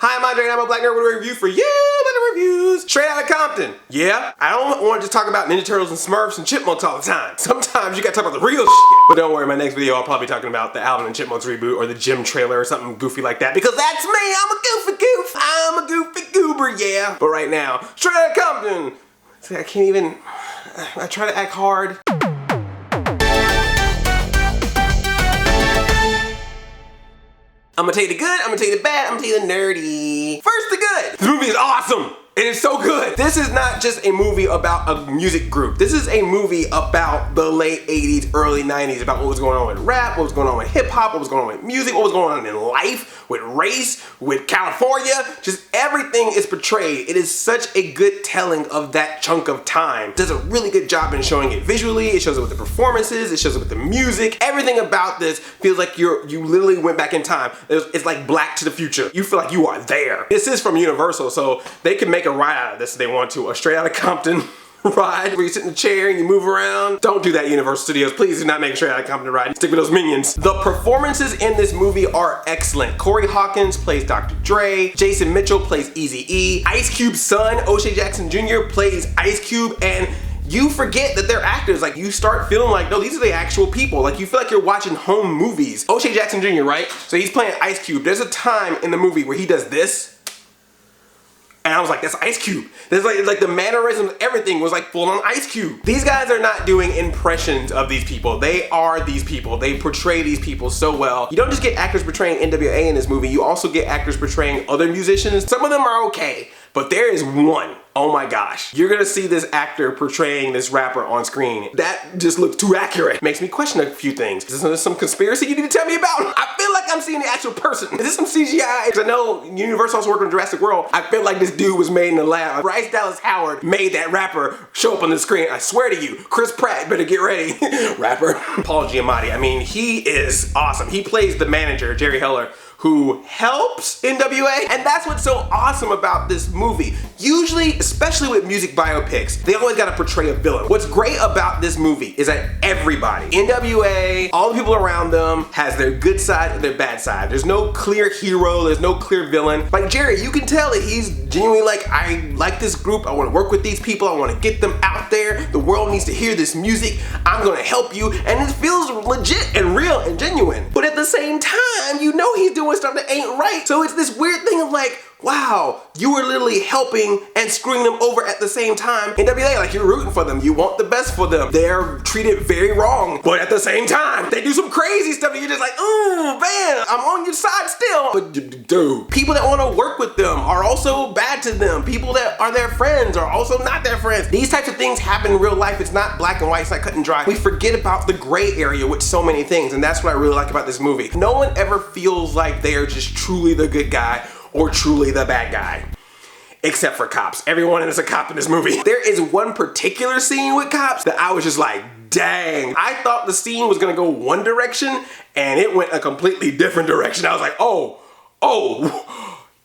Hi, I'm Andre and I'm a black nerd with a review for you, Little Reviews. Straight Outta Compton. Yeah, I don't want to just talk about Ninja Turtles and Smurfs and Chipmunks all the time. Sometimes you gotta talk about the real shit. But don't worry, my next video I'll probably be talking about the Alvin and Chipmunks reboot or the Gym trailer or something goofy like that, because that's me, I'm a goofy goof. I'm a goofy goober, yeah. But right now, Straight Outta Compton. See, I can't even, I try to act hard. I'm gonna tell you the good, I'm gonna tell you the bad, I'm gonna tell you the nerdy. First, the good. This movie is awesome. It is so good. This is not just a movie about a music group. This is a movie about the late 80s, early 90s, about what was going on with rap, what was going on with hip hop, what was going on with music, what was going on in life, with race, with California. Just everything is portrayed. It is such a good telling of that chunk of time. It does a really good job in showing it visually. It shows it with the performances. It shows it with the music. Everything about this feels like you literally went back in time. It's like Black to the Future. You feel like you are there. This is from Universal, so they can make a ride out of this if they want to. A Straight Outta Compton ride where you sit in a chair and you move around. Don't do that, Universal Studios. Please do not make a Straight Outta Compton ride. Stick with those minions. The performances in this movie are excellent. Corey Hawkins plays Dr. Dre. Jason Mitchell plays Eazy-E. Ice Cube's son, O'Shea Jackson Jr. plays Ice Cube, and you forget that they're actors. Like, you start feeling like, no, these are the actual people. Like, you feel like you're watching home movies. O'Shea Jackson Jr., right? So he's playing Ice Cube. There's a time in the movie where he does this, and I was like, that's Ice Cube. There's like the mannerisms, everything was like full on Ice Cube. These guys are not doing impressions of these people. They are these people. They portray these people so well. You don't just get actors portraying NWA in this movie, you also get actors portraying other musicians. Some of them are okay, but there is one. Oh my gosh. You're gonna see this actor portraying this rapper on screen. That just looks too accurate. Makes me question a few things. Is this some conspiracy you need to tell me about? I feel like I'm seeing the actual person. Is this some CGI? Because I know Universal also worked on Jurassic World. I feel like this dude was made in the lab. Bryce Dallas Howard made that rapper show up on the screen. I swear to you, Chris Pratt better get ready. Rapper. Paul Giamatti, I mean, he is awesome. He plays the manager, Jerry Heller, who helps NWA, and that's what's so awesome about this movie. Usually, especially with music biopics, they always gotta portray a villain. What's great about this movie is that everybody, NWA, all the people around them, has their good side and their bad side. There's no clear hero, there's no clear villain. Like Jerry, you can tell that he's genuinely like, I like this group, I wanna work with these people, I wanna get them out there, the world needs to hear this music, I'm gonna help you, and it feels legit and real and genuine. But at the same time, you know he's doing stuff that ain't right. So it's this weird thing of like, wow, you were literally helping and screwing them over at the same time. NWA, like, you're rooting for them. You want the best for them. They're treated very wrong, but at the same time, they do some crazy stuff and you're just like, ooh, man, I'm on your side still. But dude, people that want to work with them are also bad to them. People that are their friends are also not their friends. These types of things happen in real life. It's not black and white, it's not cut and dry. We forget about the gray area with so many things, and that's what I really like about this movie. No one ever feels like they're just truly the good guy or truly the bad guy. Except for cops. Everyone is a cop in this movie. There is one particular scene with cops that I was just like, dang. I thought the scene was gonna go one direction and it went a completely different direction. I was like, oh,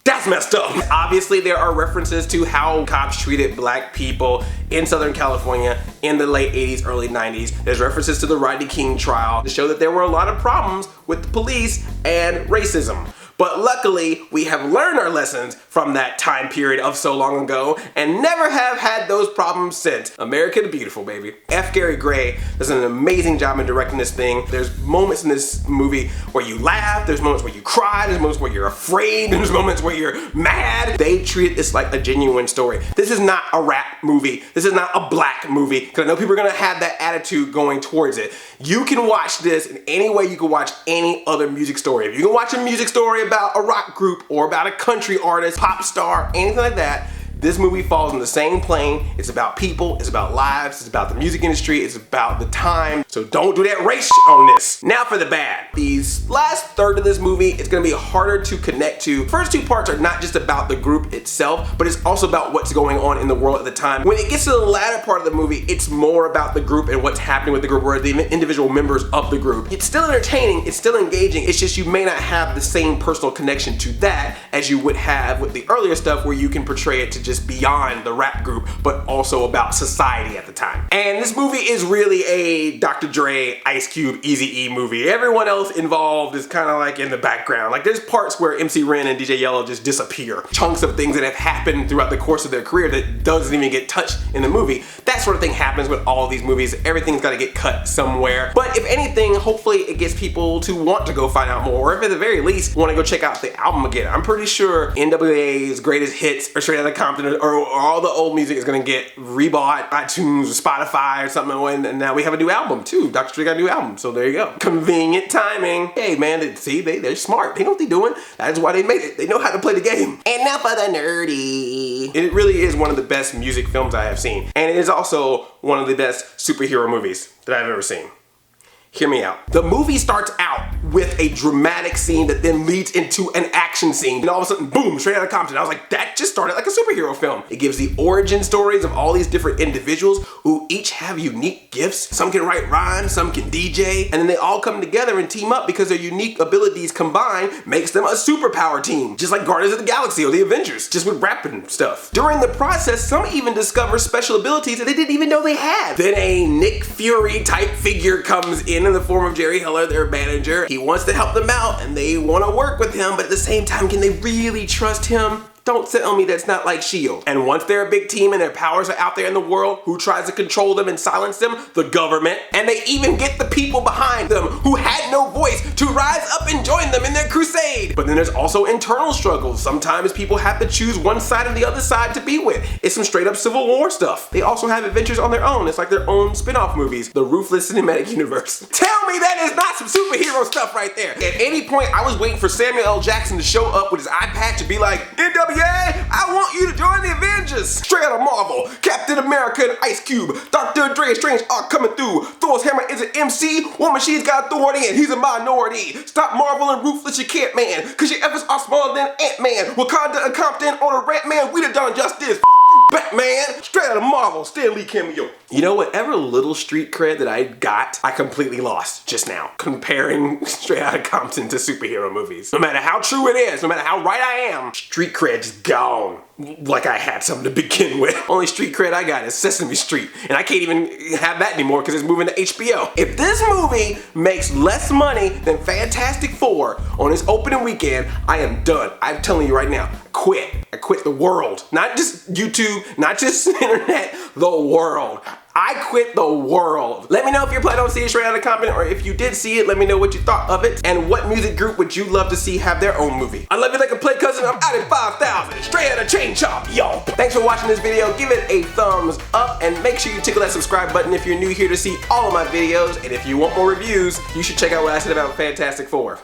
that's messed up. Obviously, there are references to how cops treated black people in Southern California in the late 80s, early 90s. There's references to the Rodney King trial to show that there were a lot of problems with the police and racism. But luckily, we have learned our lessons from that time period of so long ago and never have had those problems since. America the Beautiful, baby. F. Gary Gray does an amazing job in directing this thing. There's moments in this movie where you laugh, there's moments where you cry, there's moments where you're afraid, there's moments where you're mad. They treat this like a genuine story. This is not a rap movie. This is not a black movie, because I know people are gonna have that attitude going towards it. You can watch this in any way you can watch any other music story. If you can watch a music story about a rock group or about a country artist, pop star, anything like that, this movie falls in the same plane. It's about people, it's about lives, it's about the music industry, it's about the time. So don't do that race shit on this. Now for the bad. These last third of this movie, it's gonna be harder to connect to. First two parts are not just about the group itself, but it's also about what's going on in the world at the time. When it gets to the latter part of the movie, it's more about the group and what's happening with the group, or the individual members of the group. It's still entertaining, it's still engaging, it's just you may not have the same personal connection to that as you would have with the earlier stuff where you can portray it to just beyond the rap group, but also about society at the time. And this movie is really a Dr. Dre, Ice Cube, Eazy-E movie. Everyone else involved is kind of like in the background. Like there's parts where MC Ren and DJ Yellow just disappear. Chunks of things that have happened throughout the course of their career that doesn't even get touched in the movie. That sort of thing happens with all of these movies. Everything's got to get cut somewhere. But if anything, hopefully it gets people to want to go find out more, or if at the very least want to go check out the album again. I'm pretty sure NWA's greatest hits or Straight Outta Compton or all the old music is going to get rebought iTunes or Spotify or something, and now we have a new album too. Dr. Dre got a new album, so there you go. Convenient timing. Hey man, see, they're smart. They know what they're doing. That's why they made it. They know how to play the game. And now for the nerdy. It really is one of the best music films I have seen, and it is also one of the best superhero movies that I've ever seen. Hear me out. The movie starts out with a dramatic scene that then leads into an action scene. And all of a sudden, boom, Straight Outta Compton. I was like, that just started like a superhero film. It gives the origin stories of all these different individuals who each have unique gifts. Some can write rhymes, some can DJ, and then they all come together and team up because their unique abilities combined makes them a superpower team. Just like Guardians of the Galaxy or the Avengers, just with rapping stuff. During the process, some even discover special abilities that they didn't even know they had. Then a Nick Fury type figure comes in the form of Jerry Heller, their manager. He wants to help them out and they want to work with him, but at the same time, can they really trust him? Don't tell me that's not like S.H.I.E.L.D. And once they're a big team and their powers are out there in the world, who tries to control them and silence them? The government. And they even get the people behind them who had no voice to rise up and join them in their crusade. But then there's also internal struggles. Sometimes people have to choose one side or the other side to be with. It's some straight up Civil War stuff. They also have adventures on their own. It's like their own spin-off movies. The Ruthless Cinematic Universe. Tell me that is not some superhero stuff right there. At any point, I was waiting for Samuel L. Jackson to show up with his eye patch and be like, NWA, I want you to join the Avengers. Straight out of Marvel, Captain America and Ice Cube, Dr. Dre and Strange are coming through. Thor's hammer is an MC, War Machine's got authority and he's a minority. Stop Marvel and Ruthless, you can't, man, cause your efforts are smaller than Ant-Man. Wakanda and Compton on a rant, man, we done done justice. Batman, straight out of Marvel, Stan Lee cameo. You know, whatever little street cred that I got, I completely lost just now, comparing Straight Outta Compton to superhero movies. No matter how true it is, no matter how right I am, street cred just gone. Like I had something to begin with. Only street cred I got is Sesame Street, and I can't even have that anymore because it's moving to HBO. If this movie makes less money than Fantastic Four on its opening weekend, I am done. I'm telling you right now, quit. I quit the world. Not just YouTube, not just internet, the world. I quit the world. Let me know if you're planning on seeing Straight Outta Compton, or if you did see it, let me know what you thought of it, and what music group would you love to see have their own movie. I love you like a play cousin. I'm out at 5,000. Straight Outta Chain Chomp, yo. Thanks for watching this video. Give it a thumbs up, and make sure you tickle that subscribe button if you're new here to see all of my videos. And if you want more reviews, you should check out what I said about Fantastic Four.